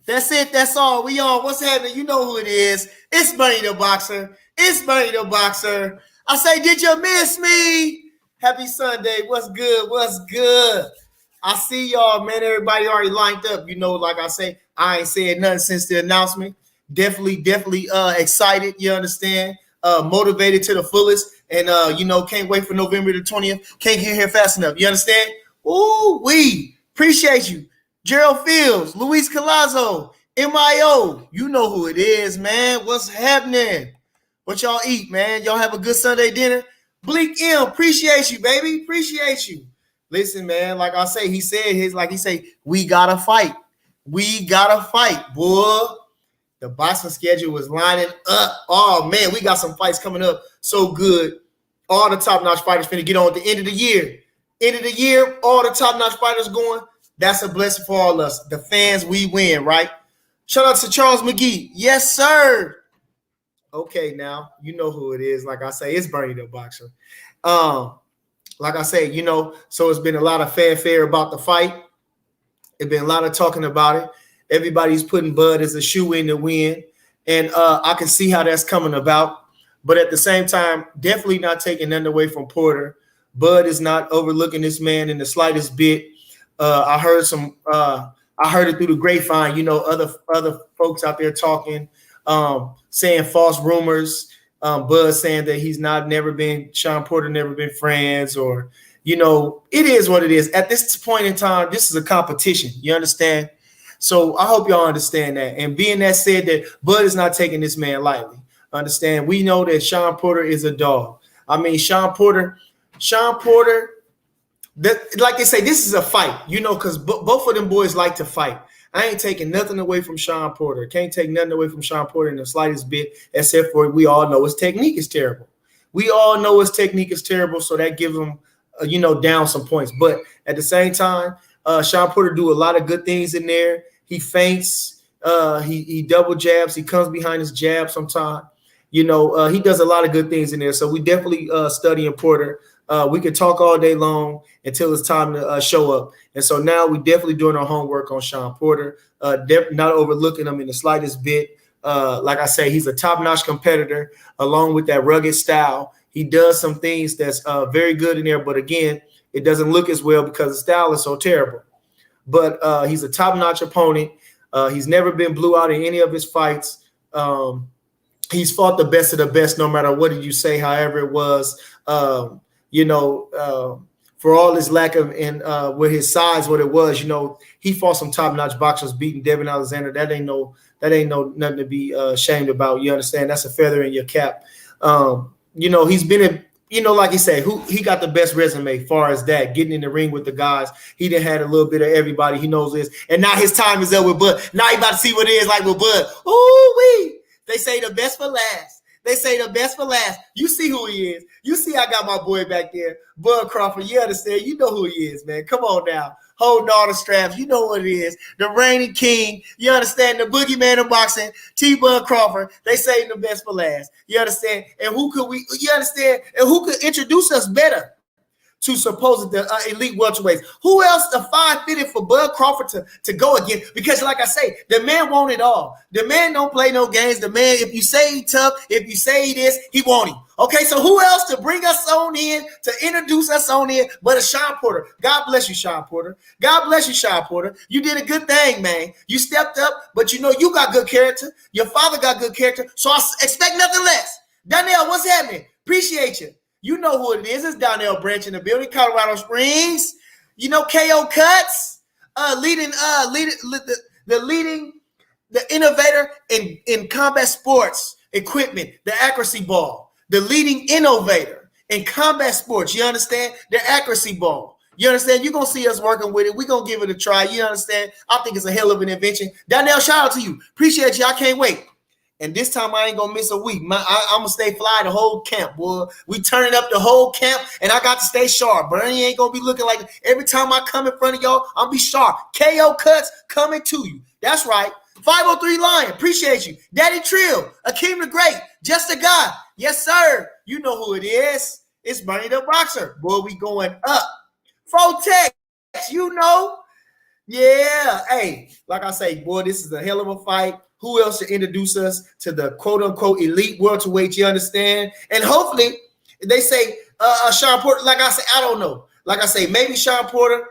That's it. That's all. We on. What's happening? You know who it is. It's Bunny the Boxer. It's Bunny the Boxer. I say, did you miss me? Happy Sunday. What's good? What's good? I see y'all, man. Everybody already lined up. You know, like I say, I ain't said nothing since the announcement. Definitely excited. You understand? Motivated to the fullest. And, can't wait for November the 20th. Can't get here fast enough. You understand? Ooh, we appreciate you. Gerald Fields, Luis Colazo, MIO. You know who it is, man. What's happening? What y'all eat, man? Y'all have a good Sunday dinner? Bleak M, appreciate you, baby. Appreciate you. Listen, man, like I say, he said his, like he say, we gotta fight. We gotta fight, boy. The boxing schedule was lining up. Oh, man, we got some fights coming up so good. All the top-notch fighters finna get on at the end of the year. End of the year, all the top-notch fighters going. That's a blessing for all of us. The fans, we win, right? Shout out to Charles McGee. Yes, sir. Okay, now, you know who it is. Like I say, it's Bernie the Boxer. Like I say, so it's been a lot of fanfare about the fight. It's been a lot of talking about it. Everybody's putting Bud as a shoe-in to win. And I can see how that's coming about. But at the same time, definitely not taking nothing away from Porter. Bud is not overlooking this man in the slightest bit. I heard it through the grapevine, other folks out there talking, saying false rumors. Buzz saying that Sean Porter never been friends, or, it is what it is. At this point in time, this is a competition. You understand? So I hope y'all understand that. And being that said, that Bud is not taking this man lightly. Understand? We know that Sean Porter is a dog. I mean, Sean Porter, like they say, this is a fight, because both of them boys like to fight. I ain't taking nothing away from Sean Porter. Can't take nothing away from Sean Porter in the slightest bit, except for we all know his technique is terrible. We all know his technique is terrible, so that gives him, down some points. But at the same time, Sean Porter do a lot of good things in there. He feints, he double jabs, he comes behind his jab sometimes. He does a lot of good things in there. So we definitely studying Porter. We could talk all day long until it's time to show up. And so now we definitely doing our homework on Sean Porter, not overlooking him in the slightest bit. Like I say, he's a top-notch competitor along with that rugged style. He does some things that's very good in there, but again, it doesn't look as well because the style is so terrible. But he's a top-notch opponent. He's never been blew out in any of his fights. He's fought the best of the best, no matter what did you say, however it was. For all his lack of, and with his size, what it was, he fought some top-notch boxers, beating Devin Alexander. That ain't nothing to be ashamed about. You understand? That's a feather in your cap. He's been like you say, he got the best resume as far as that, getting in the ring with the guys. He done had a little bit of everybody. He knows this. And now his time is up with Bud. Now he about to see what it is like with Bud. Ooh-wee. They say the best for last. They say the best for last. You see who he is. You see I got my boy back there, Bud Crawford. You understand? You know who he is, man. Come on now. Holding all the straps. You know what it is. The reigning king. You understand? The boogeyman of boxing, Bud Crawford. They say the best for last. You understand? And you understand? And who could introduce us better to supposed the elite welterweights? Who else the five fitted for Bud Crawford to go again? Because like I say, the man want it all. The man don't play no games. The man, if you say he tough, if you say he this, he want him. Okay, so who else to bring us on in, to introduce us on in, but a Sean Porter? God bless you, Sean Porter. God bless you, Sean Porter. You did a good thing, man. You stepped up, but you got good character. Your father got good character, so I expect nothing less. Donnell, what's happening? Appreciate you. You know who it is. It's Donnell Branch in the building, Colorado Springs. KO Cuts, leading the innovator in combat sports equipment, the accuracy ball. The leading innovator in combat sports. You understand? The accuracy ball. You understand? You're going to see us working with it. We're going to give it a try. You understand? I think it's a hell of an invention. Donnell, shout out to you. Appreciate you. I can't wait. And this time I ain't going to miss a week. I'm going to stay fly the whole camp, boy. We turning up the whole camp, and I got to stay sharp. Bernie ain't going to be looking like every time I come in front of y'all, I'm going to be sharp. KO Cuts coming to you. That's right. 503 Lion, appreciate you. Daddy Trill, Akeem the Great, Just a God. Yes, sir. You know who it is. It's Bernie the Boxer. Boy, we going up. Frotex, Yeah. Hey, like I say, boy, this is a hell of a fight. Who else to introduce us to the quote unquote elite welterweight? You understand? And hopefully, they say Sean Porter. Like I say, I don't know. Like I say, maybe Sean Porter.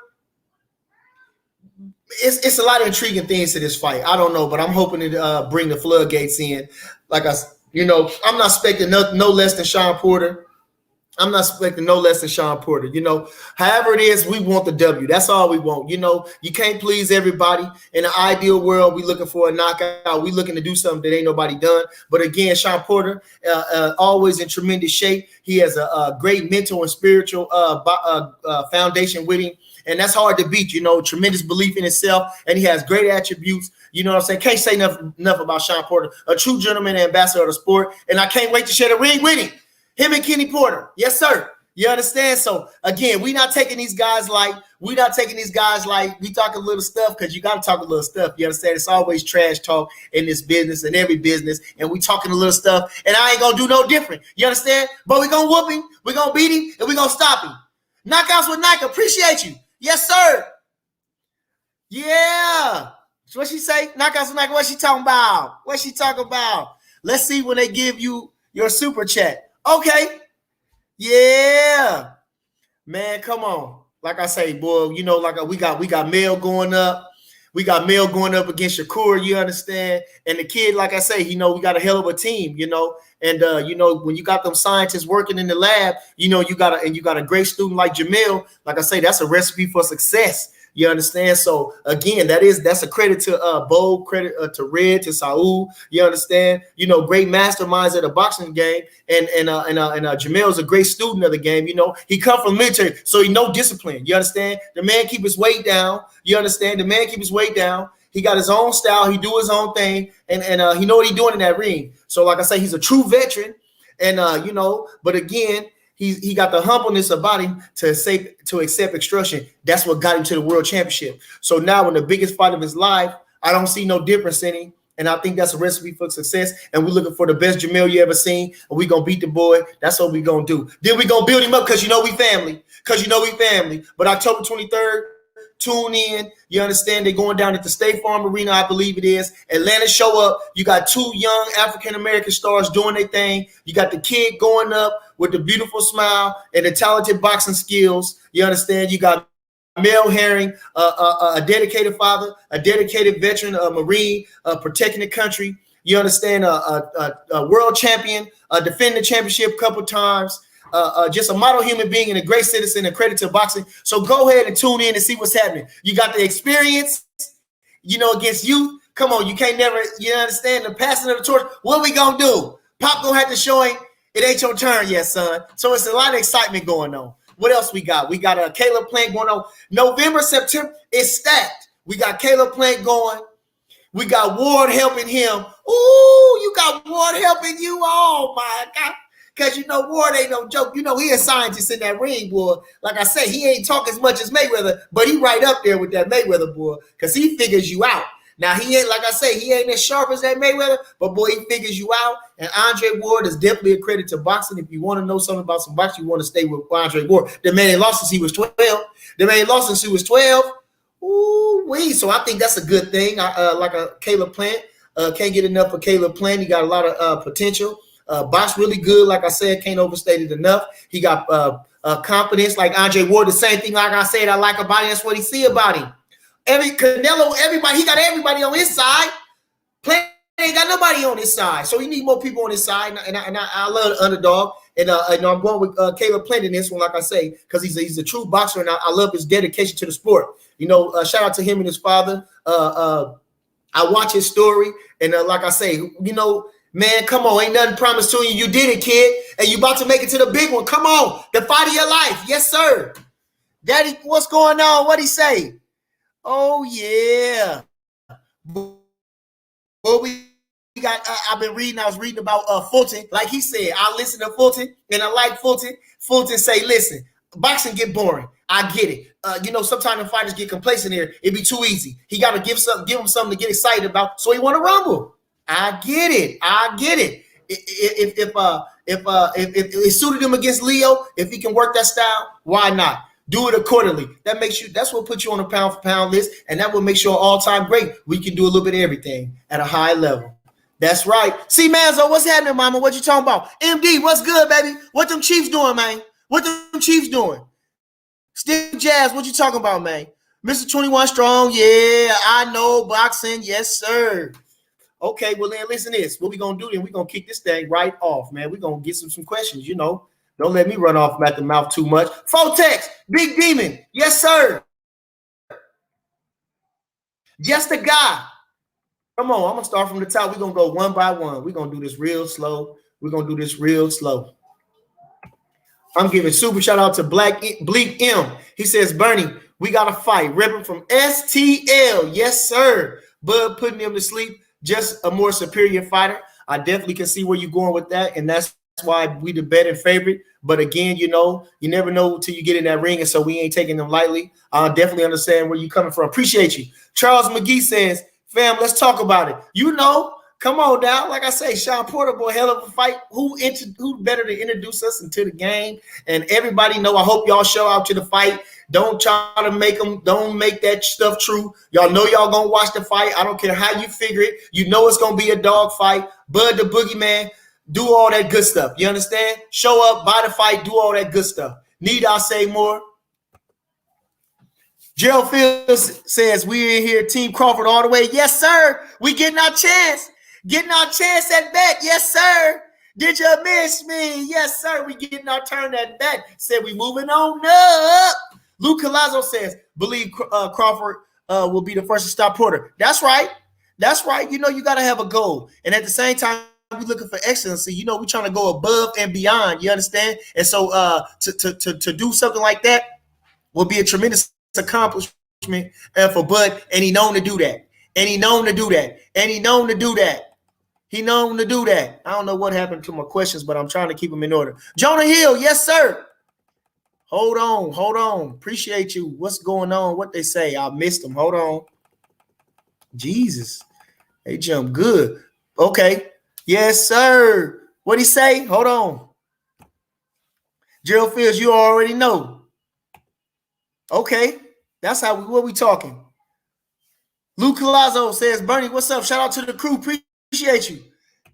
It's a lot of intriguing things to this fight. I don't know, but I'm hoping to bring the floodgates in. Like I'm not expecting no less than Sean Porter. I'm not expecting no less than Sean Porter. However it is, we want the W. That's all we want. You can't please everybody. In an ideal world, we looking for a knockout. We looking to do something that ain't nobody done. But again, Sean Porter, always in tremendous shape. He has a great mental and spiritual foundation with him. And that's hard to beat, tremendous belief in himself. And he has great attributes. You know what I'm saying? Can't say enough about Sean Porter, a true gentleman and ambassador of the sport. And I can't wait to share the ring with him. Him and Kenny Porter. Yes, sir. You understand? So, again, we not taking these guys like we talking a little stuff because you got to talk a little stuff. You understand? It's always trash talk in this business and every business. And we talking a little stuff. And I ain't going to do no different. You understand? But we going to whoop him. We going to beat him. And we going to stop him. Knockouts with Nike. Appreciate you. Yes, sir. Yeah. What she say? Knockouts with Nike. What she talking about? What she talking about? Let's see when they give you your super chat. Okay. Yeah. Man, come on. Like I say, boy, like we got Mel going up. We got Mel going up against Shakur, you understand? And the kid, like I say, we got a hell of a team, And when you got them scientists working in the lab, you got a great student like Jamil, like I say, that's a recipe for success. You understand? So again, that's a credit to Bo, credit to Red, to Saul. You understand? Great masterminds of the boxing game, and Jamel's a great student of the game. He come from military, so he know discipline. You understand? The man keep his weight down. You understand? The man keep his weight down. He got his own style. He do his own thing, and he know what he doing in that ring. So like I say, he's a true veteran, and but again. He got the humbleness about him to accept instruction. That's what got him to the world championship. So now in the biggest fight of his life, I don't see no difference in him. And I think that's a recipe for success. And we're looking for the best Jamil you ever seen. And we're going to beat the boy. That's what we're going to do. Then we're going to build him up because we family. But October 23rd, tune in. You understand? They're going down at the State Farm Arena, I believe it is. Atlanta show up. You got two young African-American stars doing their thing. You got the kid going up with the beautiful smile and the talented boxing skills. You understand? You got Mel Herring, a dedicated father, a dedicated veteran, a Marine, protecting the country. You understand? A world champion, defending the championship a couple times. Just a model human being and a great citizen and credit to boxing. So go ahead and tune in and see what's happening. You got the experience, against youth. Come on, you can't never, understand the passing of the torch. What we gonna do? Pop gonna have to show him it ain't your turn yet, son. So it's a lot of excitement going on. What else we got? We got Caleb Plant going on. November, September, it's stacked. We got Caleb Plant going. We got Ward helping him. Ooh, you got Ward helping you. Oh, my God. Because, Ward ain't no joke. He a scientist in that ring, boy. Like I say, he ain't talk as much as Mayweather, but he right up there with that Mayweather, boy, because he figures you out. Now, he ain't, like I say, he ain't as sharp as that Mayweather, but, boy, he figures you out. And Andre Ward is definitely a credit to boxing. If you want to know something about some boxing, you want to stay with Andre Ward. The man ain't lost since he was 12. Ooh-wee. So I think that's a good thing. Like a Caleb Plant. Can't get enough of Caleb Plant. He got a lot of potential. Box really good. Like I said, can't overstate it enough. He got confidence like Andre Ward. The same thing, like I said, I like about him. That's what he see about him. Canelo, everybody, he got everybody on his side. Plant ain't got nobody on his side. So he need more people on his side. And I love the underdog. And I'm going with Caleb Plant in this one, like I say, because he's a true boxer. And I love his dedication to the sport. Shout out to him and his father. I watch his story. And like I say, man, come on. Ain't nothing promised to you. You did it, kid. And you about to make it to the big one. Come on. The fight of your life. Yes, sir. Daddy, what's going on? What'd he say? Oh, yeah. Well, we got, I was reading about Fulton. Like he said, I listen to Fulton and I like Fulton. Fulton say, listen, boxing get boring. I get it. Sometimes the fighters get complacent here. It'd be too easy. He got to give him something to get excited about. So he want to rumble. I get it. If it suited him against Leo, if he can work that style, why not? Do it accordingly. That's what puts you on a pound for pound list, and that will make you an all-time great. We can do a little bit of everything at a high level. That's right. See, Manzo, what's happening, mama? What you talking about? MD, what's good, baby? What them Chiefs doing, man? What them Chiefs doing? Steve Jazz, what you talking about, man? Mr. 21 Strong, yeah, I know boxing, yes, sir. Okay, well then listen to this. What we gonna do then? We gonna kick this thing right off, man. We gonna get some questions, you know. Don't let me run off at the mouth too much. Fotex, Big Demon, yes, sir. Just a guy. Come on, I'm gonna start from the top. We're gonna go one by one. We're gonna do this real slow. I'm giving super shout out to Bleak M. He says, Bernie, we got to fight. Repping from STL. Yes, sir. Bud putting him to sleep. Just a more superior fighter. I definitely can see where you're going with that. And that's why we the betting favorite. But again, you know, you never know till you get in that ring. And so we ain't taking them lightly. I definitely understand where you're coming from. Appreciate you. Charles McGee says, fam, let's talk about it. You know, come on down. Like I say, Sean Porter, boy, hell of a fight. Who better to introduce us into the game? And everybody know, I hope y'all show out to the fight. Don't try to don't make that stuff true. Y'all know y'all gonna watch the fight. I don't care how you figure it. You know it's gonna be a dog fight. Bud the Boogeyman, do all that good stuff. You understand? Show up, buy the fight, do all that good stuff. Need I say more? Gerald Fields says, we in here, Team Crawford all the way. Yes, sir. We getting our chance. Getting our chance at bet. Yes, sir. Did you miss me? Yes, sir. We getting our turn at bet. Said we moving on up. Luke Colazzo says, believe Crawford will be the first to stop Porter. That's right. That's right. You know, you got to have a goal. And at the same time, we're looking for excellency. You know, we're trying to go above and beyond. You understand? And so to do something like that will be a tremendous accomplishment for Bud. And he known to do that. He known to do that. I don't know what happened to my questions, but I'm trying to keep them in order. Jonah Hill, yes, sir. Hold on. Appreciate you. What's going on? What they say? I missed them. Hold on. Jesus. They jump good. Okay. Yes, sir. What'd he say? Hold on. Gerald Fields, you already know. Okay. That's what we talking. Luke Colazzo says, Bernie, what's up? Shout out to the crew. Appreciate you.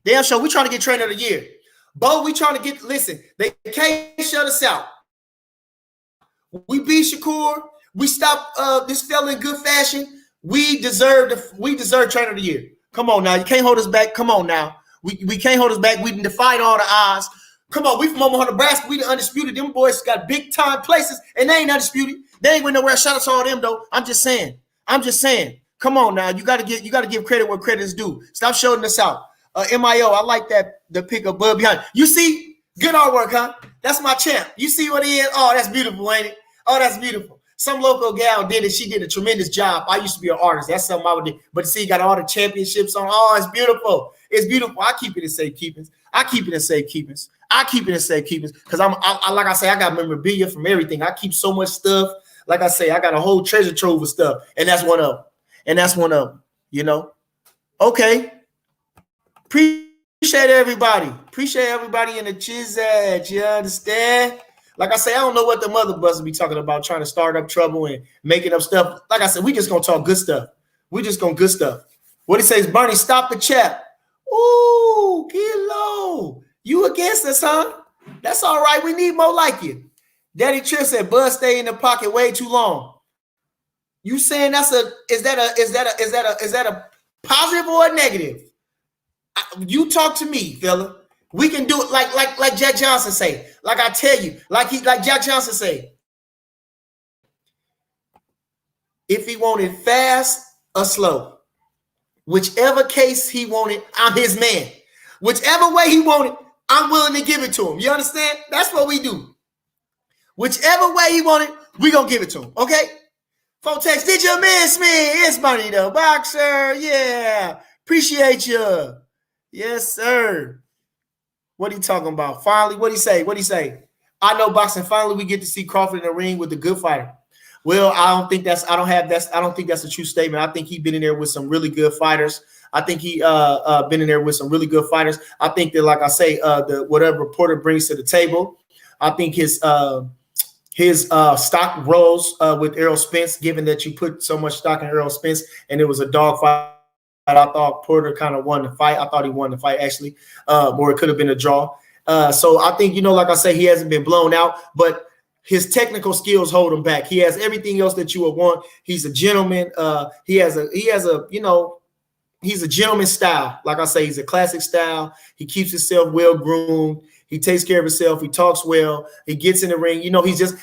Damn show. We trying to get trainer of the year. Bo, we trying to get, listen, they can't shut us out. We beat Shakur. We stopped this fella in good fashion. We deserve trainer of the year. Come on now. You can't hold us back. Come on now. We can't hold us back. We defied all the odds. Come on. We from Omaha, Nebraska. We the undisputed. Them boys got big time places, and they ain't undisputed. They ain't went nowhere. Shout out to all them though. I'm just saying. Come on now. You gotta give credit where credit is due. Stop showing us out. MIO, I like that the pick of Bud behind. You see, good artwork, huh? That's my champ. You see what he is? Oh, that's beautiful, ain't it? Oh, that's beautiful. Some local gal did it. She did a tremendous job. I used to be an artist. That's something I would do. But see, got all the championships on. Oh, it's beautiful. It's beautiful. I keep it in safekeepings. Because like I say, I got memorabilia from everything. I keep so much stuff. Like I say, I got a whole treasure trove of stuff. And that's one of them. You know? Okay. Appreciate everybody. In the Chizad. You understand? Like I say, I don't know what the mother buzzers be talking about, trying to start up trouble and making up stuff. Like I said, we just gonna talk good stuff. Good stuff. What he says, Bernie, stop the chat. Ooh, Kilo. You against us, huh? That's all right. We need more like you. Daddy Trill said, Bud stay in the pocket way too long. You saying is that a positive or a negative? You talk to me, fella. We can do it like Jack Johnson say. Like I tell you, like Jack Johnson say. If he wanted fast or slow, whichever case he wanted, I'm his man. Whichever way he wanted, I'm willing to give it to him. You understand? That's what we do. Whichever way he wanted, we gonna give it to him. Okay? Fotex, did you miss me? It's Money the Boxer. Yeah. Appreciate you. Yes, sir. What are you talking about? Finally, what do you say? I know boxing. Finally, we get to see Crawford in the ring with a good fighter. Well, I don't think that's a true statement. I think he's been in there with some really good fighters. I think he been in there with some really good fighters. I think that, like I say, whatever Porter brings to the table, I think his his stock rose with Errol Spence, given that you put so much stock in Errol Spence, and it was a dog fight. I thought Porter kind of won the fight. I thought he won the fight, actually, or it could have been a draw. So I think, like I say, he hasn't been blown out, but his technical skills hold him back. He has everything else that you would want. He's a gentleman. He's a gentleman style. Like I say, he's a classic style. He keeps himself well groomed. He takes care of himself. He talks well. He gets in the ring.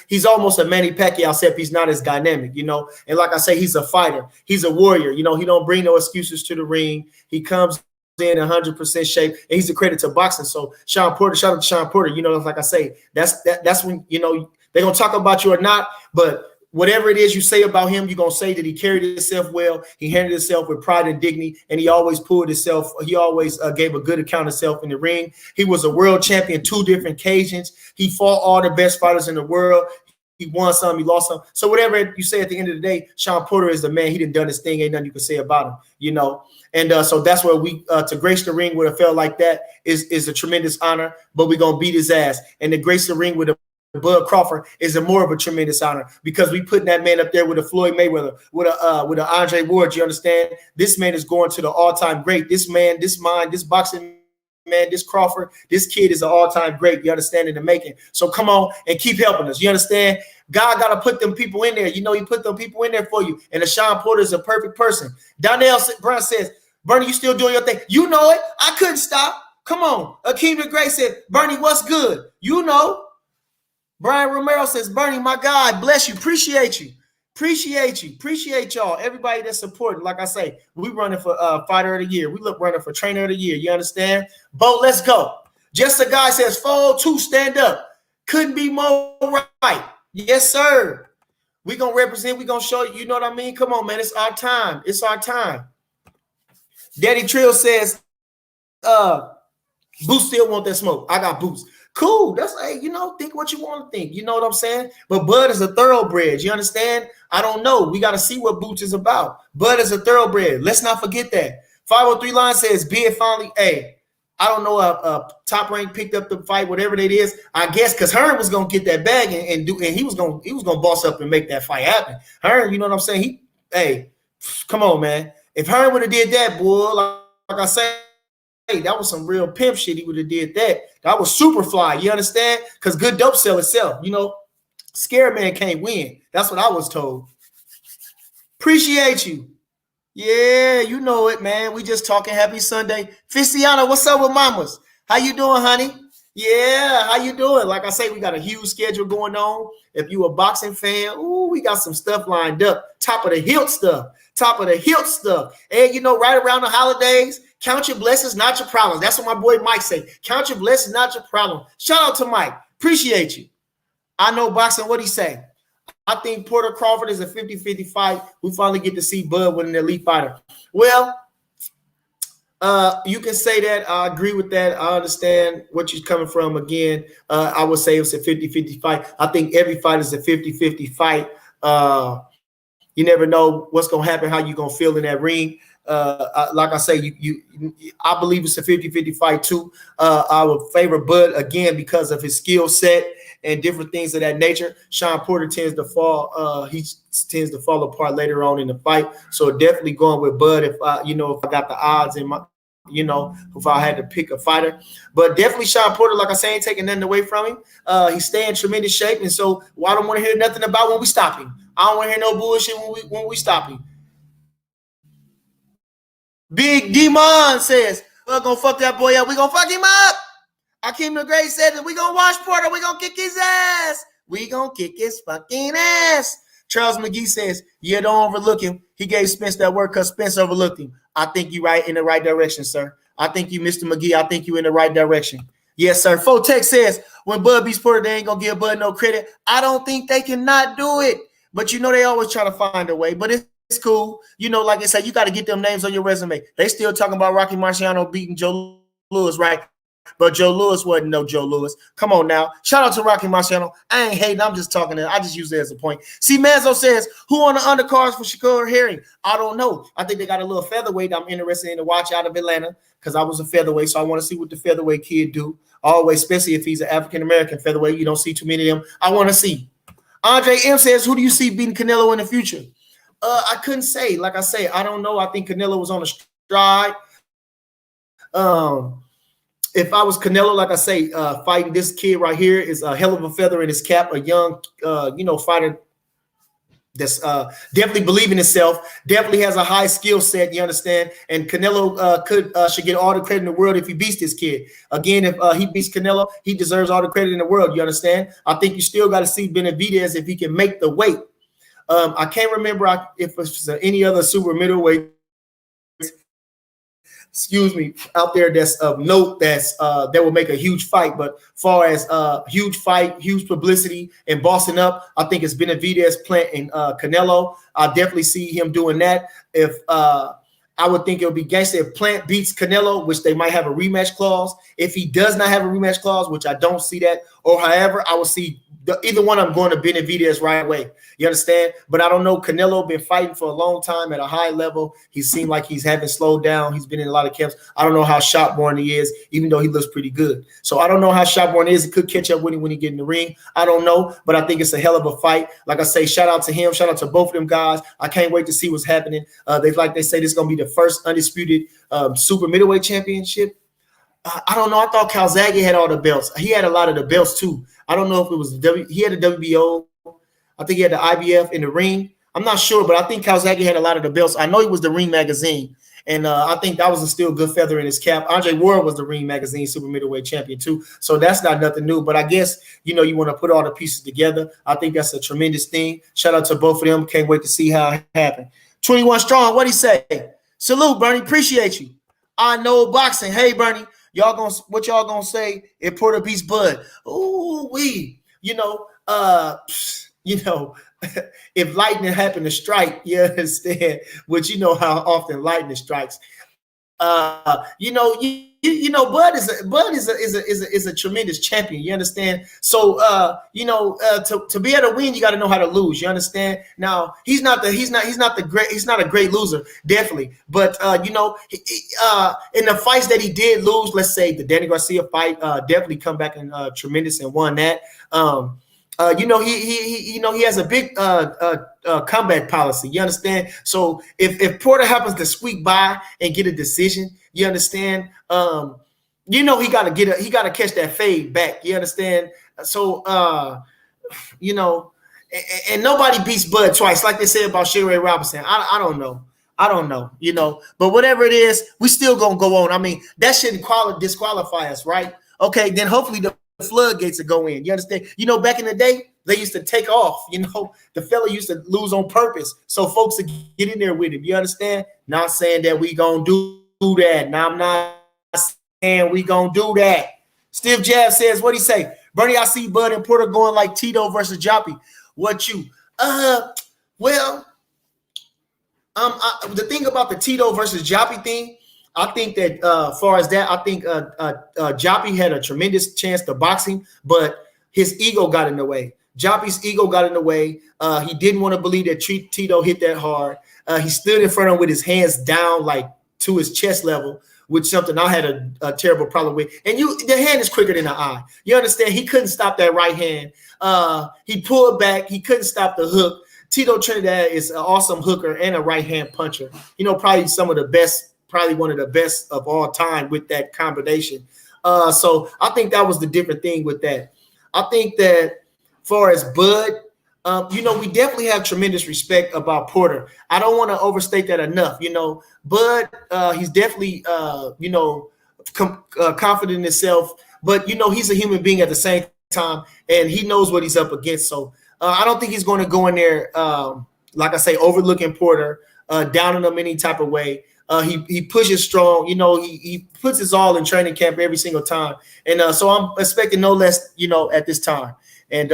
He's almost a Manny Pacquiao, except he's not as dynamic, And like I say, he's a fighter. He's a warrior. He don't bring no excuses to the ring. He comes in 100% shape, and he's a credit to boxing. So Sean Porter, shout out to Sean Porter. Like I say, that's when, they're going to talk about you or not, but whatever it is you say about him, you're going to say that he carried himself well. He handled himself with pride and dignity, and he always he always gave a good account of himself in the ring. He was a world champion 2 different occasions. He fought all the best fighters in the world. He won some, he lost some. So whatever you say at the end of the day, Sean Porter is the man. He done his thing. Ain't nothing you can say about him, And so that's where we to grace the ring with a fella like that is a tremendous honor, but we're going to beat his ass. And to grace the ring with a Bud Crawford is more of a tremendous honor, because we putting that man up there with a Floyd Mayweather, with a Andre Ward. You understand? This man is going to the all-time great. This man, this boxing man, this Crawford, this kid is an all-time great. You understand, in the making. So come on and keep helping us. You understand? God got to put them people in there. He put them people in there for you. And Sean Porter is a perfect person. Donnell Brown says, Bernie, you still doing your thing? You know it. I couldn't stop. Come on. Akeem the Great said, Bernie, what's good? Brian Romero says, Bernie, my God, bless you. Appreciate you. Appreciate y'all. Everybody that's supporting. Like I say, we running for fighter of the year. We running for trainer of the year. You understand? Bo, let's go. Just a guy says, Fold 2, stand up. Couldn't be more right. Yes, sir. We're going to represent. We're going to show you. You know what I mean? Come on, man. It's our time. It's our time. Daddy Trill says, Boots still want that smoke. I got Boots. Cool. That's think what you want to think. You know what I'm saying? But Bud is a thoroughbred. You understand? I don't know. We got to see what Boots is about. Bud is a thoroughbred. Let's not forget that. 503 line says, be it finally. Hey, I don't know. Top Rank picked up the fight, whatever it is. I guess because Hearn was gonna get that bag and he was gonna boss up and make that fight happen. Hearn, you know what I'm saying? Come on, man. If Hearn would have did that, boy, like I say. That was some real pimp shit. He would have did that. That was super fly. You understand? Because good dope sell itself. Scared man can't win. That's what I was told. Appreciate you. Yeah, you know it, man. We just talking. Happy Sunday. Fistiana, what's up with mamas? How you doing, honey? Yeah, how you doing? Like I say, we got a huge schedule going on. If you a boxing fan, we got some stuff lined up. Top of the hilt stuff. And right around the holidays, count your blessings, not your problems. That's what my boy Mike say. Count your blessings, not your problem. Shout out to Mike. Appreciate you. I know boxing. What he say? I think Porter Crawford is a 50-50 fight. We finally get to see Bud with an elite fighter. Well, you can say that. I agree with that. I understand what you're coming from. Again, I would say it's a 50-50 fight. I think every fight is a 50-50 fight. You never know what's going to happen, how you're going to feel in that ring. Like I say, I believe it's a 50-50 fight too. I would favor Bud again because of his skill set and different things of that nature. Sean Porter tends to fall. He tends to fall apart later on in the fight. So definitely going with Bud if I got the odds in my, if I had to pick a fighter. But definitely Sean Porter, like I say, ain't taking nothing away from him. He's staying in tremendous shape, and so I don't want to hear nothing about when we stop him. I don't want to hear no bullshit when we stop him. Big Demon says, we're going to fuck that boy up. We're going to fuck him up. Akeem the Great said that we're going to watch Porter. We're going to kick his ass. We're going to kick his fucking ass. Charles McGee says, yeah, don't overlook him. He gave Spence that work because Spence overlooked him. I think you're right in the right direction, sir. I think you, Mr. McGee, I think you're in the right direction. Yes, sir. Fotex says, when Bud beats Porter, they ain't going to give Bud no credit. I don't think they cannot do it. But they always try to find a way. But it's cool. Like I said, you got to get them names on your resume. They still talking about Rocky Marciano beating Joe Louis, right? But Joe Louis wasn't no Joe Louis. Come on now. Shout out to Rocky Marciano. I ain't hating. I'm just talking. I just use it as a point. See, Manzo says, who on the undercards for Shakur Herring? I don't know. I think they got a little featherweight I'm interested in to watch out of Atlanta because I was a featherweight, so I want to see what the featherweight kid do. Always, especially if he's an African-American featherweight. You don't see too many of them. I want to see. Andre M says, who do you see beating Canelo in the future? I couldn't say. Like I say, I don't know. I think Canelo was on a stride. If I was Canelo, like I say, fighting this kid right here is a hell of a feather in his cap. A young, fighter that's definitely believing himself, definitely has a high skill set, you understand? And Canelo should get all the credit in the world if he beats this kid. Again, if he beats Canelo, he deserves all the credit in the world, you understand? I think you still got to see Benavidez if he can make the weight. I can't remember if it's any other super middleweight, out there that's of note that will make a huge fight. But far as huge fight, huge publicity, and bossing up, I think it's Benavidez, Plant, and Canelo. I definitely see him doing that. If I would think it would be gangster if Plant beats Canelo, which they might have a rematch clause. If he does not have a rematch clause, which I don't see that, or however, I will see either one of them going to Benavidez right away. You understand? But I don't know. Canelo been fighting for a long time at a high level. He seemed like he's having slowed down. He's been in a lot of camps. I don't know how shot-born he is, even though he looks pretty good. So I don't know how shot-born he is. He could catch up with him when he get in the ring. I don't know, but I think it's a hell of a fight. Like I say, shout out to him. Shout out to both of them guys. I can't wait to see what's happening. They say this is going to be the first undisputed super middleweight championship. I don't know. I thought Calzaghe had all the belts. He had a lot of the belts too. I don't know if it was he had the WBO. I think he had the IBF in the ring. I'm not sure, but I think Calzaghe had a lot of the belts. I know he was the Ring Magazine, and I think that was a still good feather in his cap. Andre Ward was the Ring Magazine super middleweight champion too, so that's not nothing new. But I guess you want to put all the pieces together. I think that's a tremendous thing. Shout out to both of them. Can't wait to see how it happens. 21 strong. What'd he say? Salute, Bernie. Appreciate you. I know boxing. Hey, Bernie. What y'all gonna say if Porter beats Bud? Ooh, if lightning happened to strike, you understand, which you know how often lightning strikes. Bud is a tremendous champion. You understand? So to be able to win, you got to know how to lose. You understand? Now he's not a great loser, definitely. But in the fights that he did lose, let's say the Danny Garcia fight, definitely come back and tremendous and won that. He has a big combat policy. You understand? So if Porter happens to squeak by and get a decision, you understand? He got to catch that fade back. You understand? So and nobody beats Bud twice, like they say about Sherry Robinson. I don't know. But whatever it is, we still gonna go on. I mean, that shouldn't disqualify us, right? Okay, then hopefully the floodgates will go in. You understand? Back in the day, they used to take off. The fella used to lose on purpose so folks would get in there with him. You understand? Not saying that we gonna do that. Now I'm not saying we gonna do that. Steve Jab says, what he say? Bernie, I see Bud and Porter going like Tito versus Joppy. What you? The thing about the Tito versus Joppy thing, I think that as far as that, I think Joppy had a tremendous chance to box him, but his ego got in the way. Joppy's ego got in the way. He didn't want to believe that Tito hit that hard. He stood in front of him with his hands down like to his chest level, which something I had a terrible problem with. And the hand is quicker than the eye. You understand? He couldn't stop that right hand. He pulled back. He couldn't stop the hook. Tito Trinidad is an awesome hooker and a right hand puncher. Probably probably one of the best of all time with that combination. So I think that was the different thing with that. I think that as far as Bud, we definitely have tremendous respect about Porter. I don't want to overstate that enough. Bud, he's definitely, confident in himself, but, he's a human being at the same time, and he knows what he's up against. So I don't think he's going to go in there, like I say, overlooking Porter, downing him any type of way. He pushes strong. He puts his all in training camp every single time. And so I'm expecting no less, at this time. And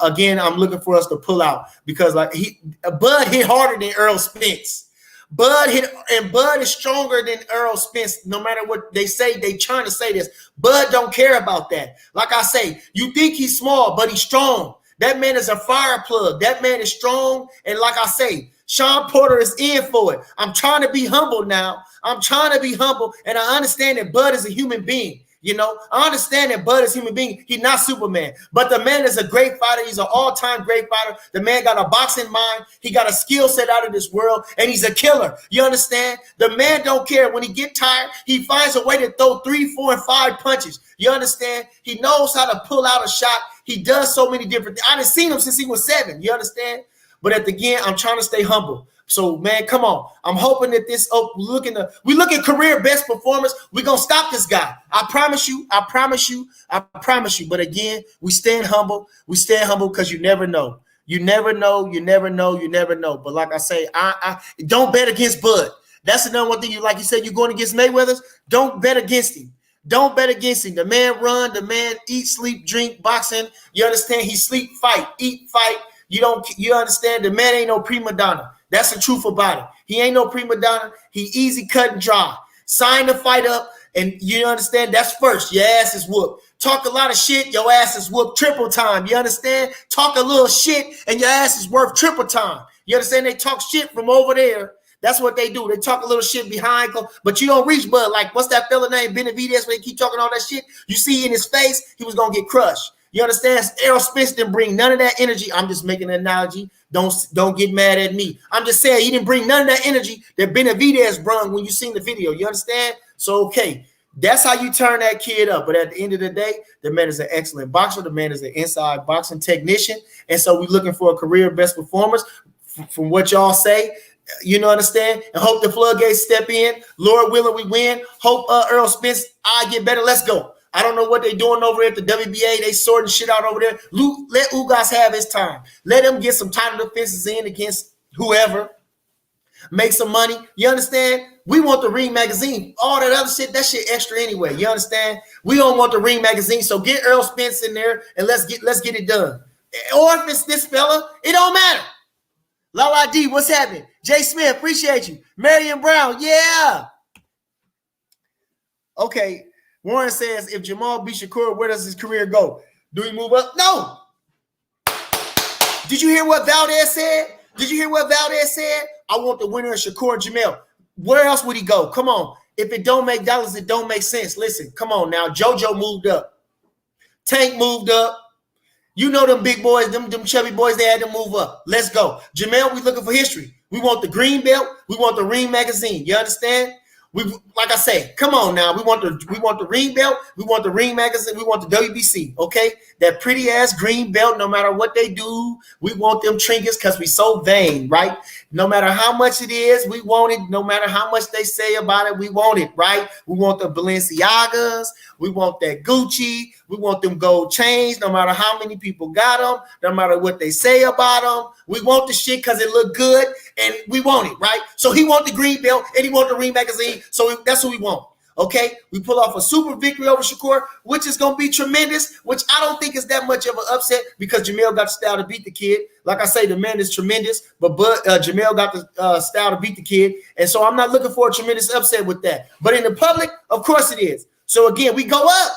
again, I'm looking for us to pull out because Bud hit harder than Earl Spence. Bud is stronger than Earl Spence. No matter what they say, they trying to say this. Bud don't care about that. Like I say, you think he's small, but he's strong. That man is a fire plug. That man is strong. And like I say, Sean Porter is in for it. I'm trying to be humble now. I'm trying to be humble, and I understand that Bud is a human being. You know, I understand that Bud is a human being. He's not Superman, but the man is a great fighter. He's an all-time great fighter. The man got a boxing mind. He got a skill set out of this world, and he's a killer. You understand? The man don't care. When he get tired, he finds a way to throw 3, 4, and 5 punches. You understand? He knows how to pull out a shot. He does so many different things. I done seen him since he was 7. You understand? But at the end, I'm trying to stay humble. So, man, come on. I'm hoping that we look at career best performance. We're going to stop this guy. I promise you. I promise you. I promise you. But again, we stand humble. We stand humble because you never know. You never know. You never know. You never know. But like I say, I don't bet against Bud. That's another one thing. Like you said, you're going against Mayweather's. Don't bet against him. Don't bet against him. The man run. The man eat, sleep, drink, boxing. You understand? He sleep, fight, eat, fight. You understand? The man ain't no prima donna. That's the truth about it. He ain't no prima donna. He easy cut and dry. Sign the fight up, and you understand? That's first. Your ass is whooped. Talk a lot of shit, your ass is whooped triple time. You understand? Talk a little shit, and your ass is worth triple time. You understand? They talk shit from over there. That's what they do. They talk a little shit behind, but you don't reach Bud. Like, what's that fella named Benavidez when they keep talking all that shit? You see in his face, he was going to get crushed. You understand? Errol Spence didn't bring none of that energy. I'm just making an analogy. Don't get mad at me. I'm just saying he didn't bring none of that energy that Benavidez brought when you seen the video. You understand? So, okay, that's how you turn that kid up. But at the end of the day, the man is an excellent boxer. The man is an inside boxing technician. And so we're looking for a career best performance from what y'all say. You know, understand? And hope the floodgates step in. Lord willing, we win. Hope Errol Spence, I get better. Let's go. I don't know what they're doing over at the WBA. They sorting shit out over there. Let Ugas have his time. Let him get some title defenses in against whoever. Make some money. You understand? We want the Ring magazine. All that other shit, that shit extra anyway. You understand? We don't want the Ring magazine. So get Errol Spence in there and let's get it done. Or if it's this fella, it don't matter. Lala D, what's happening? Jay Smith, appreciate you. Marion Brown, yeah. Okay. Warren says, if Jamal beats Shakur, where does his career go? Do he move up? No. Did you hear what Valdez said? Did you hear what Valdez said? I want the winner of Shakur and Jamel. Where else would he go? Come on. If it don't make dollars, it don't make sense. Listen, come on now. JoJo moved up. Tank moved up. You know them big boys, them chubby boys, they had to move up. Let's go. Jamel, we looking for history. We want the green belt. We want the Ring magazine. You understand? Like I say, come on now. We want the Ring belt. We want the Ring magazine. We want the WBC. Okay, that pretty ass green belt. No matter what they do, we want them trinkets because we so vain, right? No matter how much it is, we want it. No matter how much they say about it, we want it, right? We want the Balenciagas. We want that Gucci. We want them gold chains. No matter how many people got them, no matter what they say about them, we want the shit because it look good and we want it, right? So he want the green belt and he want the Ring magazine. So that's what we want. Okay, we pull off a super victory over Shakur, which is going to be tremendous, which I don't think is that much of an upset because Jamel got the style to beat the kid. Like I say, the man is tremendous, but Jamel got the style to beat the kid. And so I'm not looking for a tremendous upset with that. But in the public, of course it is. So again, we go up.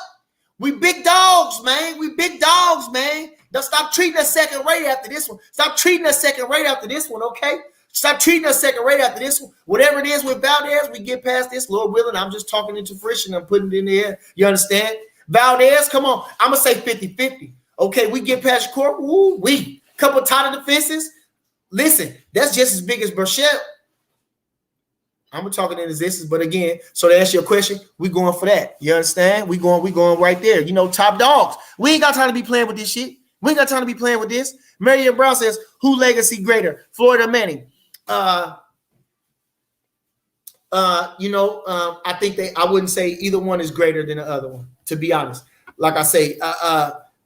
We big dogs, man. We big dogs, man. Don't stop treating us second rate after this one. Stop treating us second rate after this one, okay? Stop treating us second rate after this one. Whatever it is with Valdez, we get past this. Lord willing, I'm just talking into fruition. I'm putting it in the air. You understand? Valdez, come on. I'm going to say 50-50. Okay, we get past court. Woo, we. Couple title defenses. Listen, that's just as big as Burchell. I'm talking in existence, but again, so to answer your question, we going for that. You understand? We going right there. You know, top dogs. We ain't got time to be playing with this shit. We ain't got time to be playing with this. Marion Brown says, who legacy greater? Florida Manning. I think I wouldn't say either one is greater than the other one, to be honest. Like I say,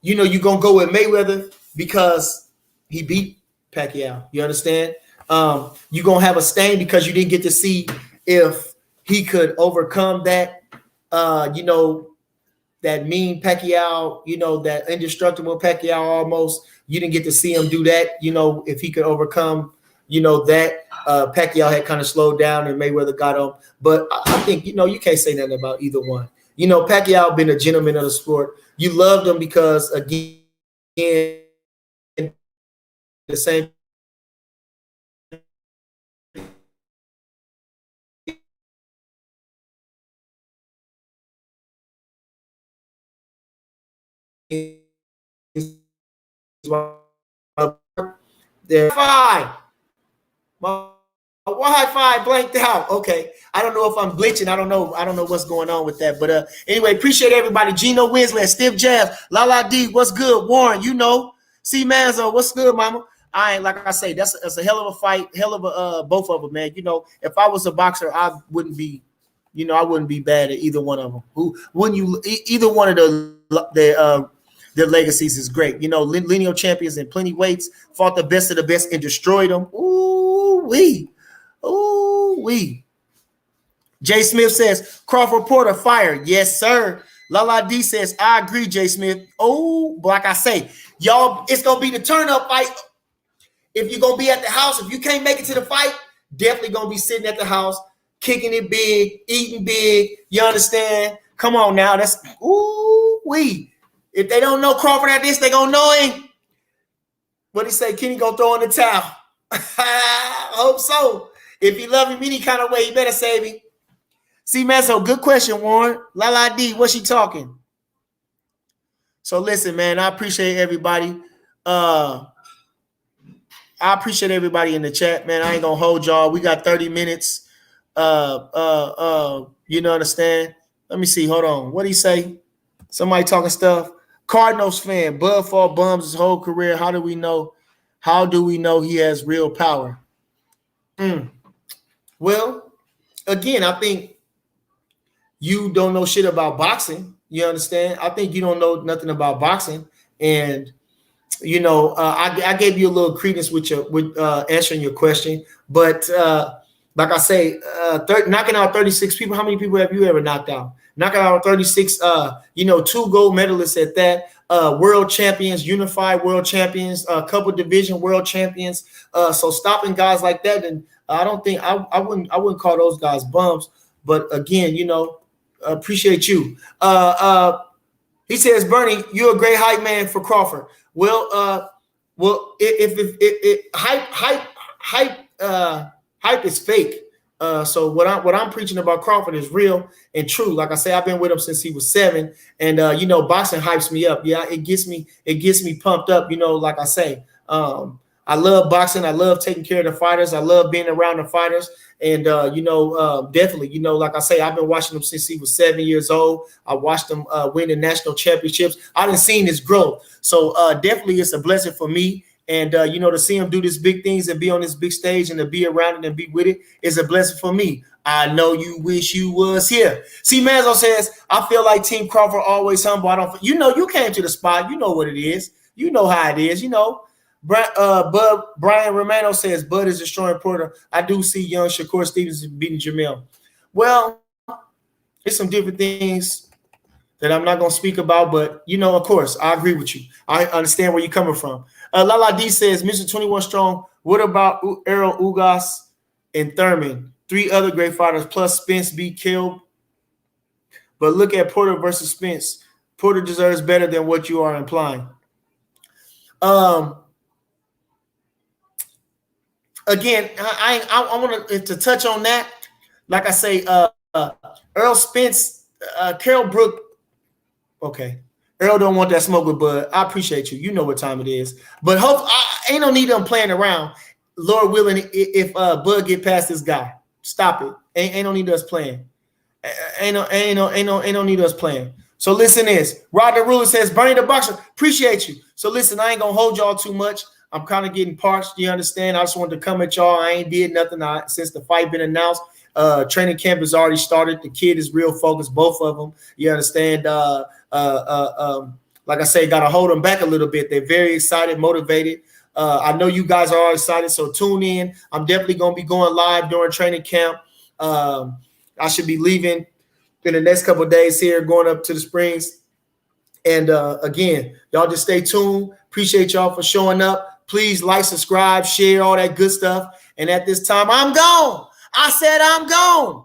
you're going to go with Mayweather because he beat Pacquiao. You understand? You're going to have a stain because you didn't get to see if he could overcome that, that mean Pacquiao, that indestructible Pacquiao almost. You didn't get to see him do that, if he could overcome, that Pacquiao had kind of slowed down and Mayweather got him. But I think, you can't say nothing about either one. Pacquiao been a gentleman of the sport. You loved him because, again, the same There. My Wi-Fi blanked out. Okay. I don't know if I'm glitching. I don't know what's going on with that. But anyway, appreciate everybody. Gino Winslet, Stiff Jazz, Lala D, what's good? Warren, C Manzo, what's good, mama? I ain't, like I say, that's a hell of a fight, hell of a both of them, man. If I was a boxer, I wouldn't be bad at either one of them. Either one of their legacies is great. Lineal champions in plenty weights, fought the best of the best and destroyed them. Ooh-wee. Jay Smith says, Crawford Porter fire. Yes, sir. Lala D says, I agree, Jay Smith. Oh, but like I say, y'all, it's going to be the turn-up fight. If you're going to be at the house, if you can't make it to the fight, definitely going to be sitting at the house, kicking it big, eating big. You understand? Come on now. That's, ooh-wee. If they don't know Crawford at this, they going to know him. What he say? Kenny going to throw in the towel. I hope so. If you love him any kind of way, you better save him. See, man, so good question, Warren. Lala D, what's she talking? So listen, man, I appreciate everybody. I appreciate everybody in the chat, man. I ain't gonna hold y'all. We got 30 minutes. Understand? Let me see. Hold on. What'd he say? Somebody talking stuff. Cardinals fan, Bud fought bums his whole career. How do we know? How do we know he has real power? Well, again, I think you don't know shit about boxing. You understand? I think you don't know nothing about boxing. And, I gave you a little credence with answering your question. But like I say, knocking out 36 people, how many people have you ever knocked out? Knocking out 36, 2 gold medalists at that, world champions, unified world champions, a couple division world champions. So stopping guys like that, and I don't think I wouldn't call those guys bums. But again, appreciate you. He says, Bernie, you're a great hype man for Crawford. Well, if hype is fake. So what I'm preaching about Crawford is real and true. Like I say, I've been with him since he was 7, and boxing hypes me up. Yeah, it gets me pumped up. Like I say, I love boxing. I love taking care of the fighters. I love being around the fighters. And, definitely, like I say, I've been watching him since he was 7 years old. I watched him win the national championships. I done seen his growth. So definitely it's a blessing for me. And, to see him do these big things and be on this big stage and to be around it and be with it is a blessing for me. I know you wish you was here. See, Manzo says, I feel like Team Crawford always humble. You came to the spot. You know what it is. You know how it is, Brian Romano says Bud is destroying Porter. I do see young Shakur Stevens beating Jamel. Well, there's some different things that I'm not going to speak about, but of course, I agree with you. I understand where you're coming from. Lala D says, Mr. 21 Strong, what about Errol Ugas and Thurman? 3 other great fighters plus Spence beat Kill. But look at Porter versus Spence. Porter deserves better than what you are implying. Again, I want to touch on that. Like I say, Earl Spence, Carol Brook. Okay, Earl don't want that smoke with Bud. I appreciate you. You know what time it is. But ain't no need them playing around. Lord willing, if Bud get past this guy, stop it. Ain't no need us playing. Ain't no need us playing. So listen this. Rod the Ruler says, Bernie the Boxer, appreciate you. So listen, I ain't gonna hold y'all too much. I'm kind of getting parched. You understand? I just wanted to come at y'all. I ain't did nothing since the fight been announced. Training camp has already started. The kid is real focused, both of them. You understand? Like I say, got to hold them back a little bit. They're very excited, motivated. I know you guys are all excited, so tune in. I'm definitely going to be going live during training camp. I should be leaving in the next couple of days here, going up to the Springs. And again, y'all just stay tuned. Appreciate y'all for showing up. Please like, subscribe, share, all that good stuff. And at this time, I'm gone. I said I'm gone.